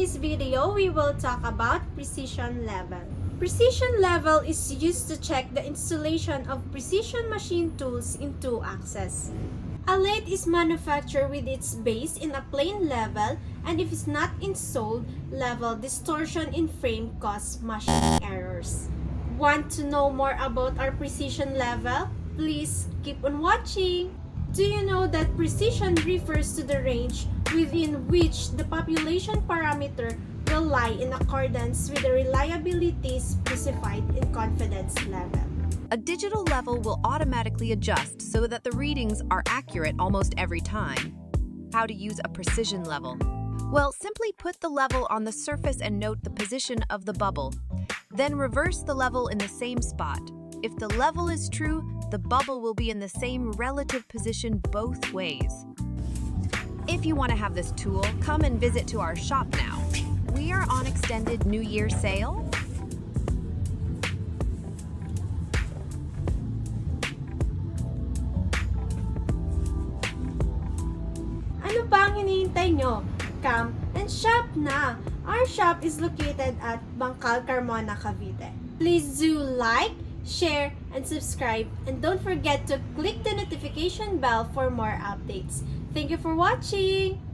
today's video, we will talk about precision level. Precision level is used to check the installation of precision machine tools in two axes. A lathe is manufactured with its base in a plane level, and if it's not installed level, distortion in frame cause machining errors. Want to know more about our precision level? Please keep on watching! Do you know that precision refers to the range within which the population parameter will lie in accordance with the reliability specified in confidence level? A digital level will automatically adjust so that the readings are accurate almost every time. How to use a precision level? Well, simply put the level on the surface and note the position of the bubble. Then reverse the level in the same spot. If the level is true, the bubble will be in the same relative position both ways. If you want to have this tool, come and visit to our shop now. We are on extended New Year sale. Ano pa ang hinihintay nyo? Come and shop na! Our shop is located at Bangkal, CARMONA, CAVITE. Please do like, share, and subscribe, and don't forget to click the notification bell for more updates. Thank you for watching!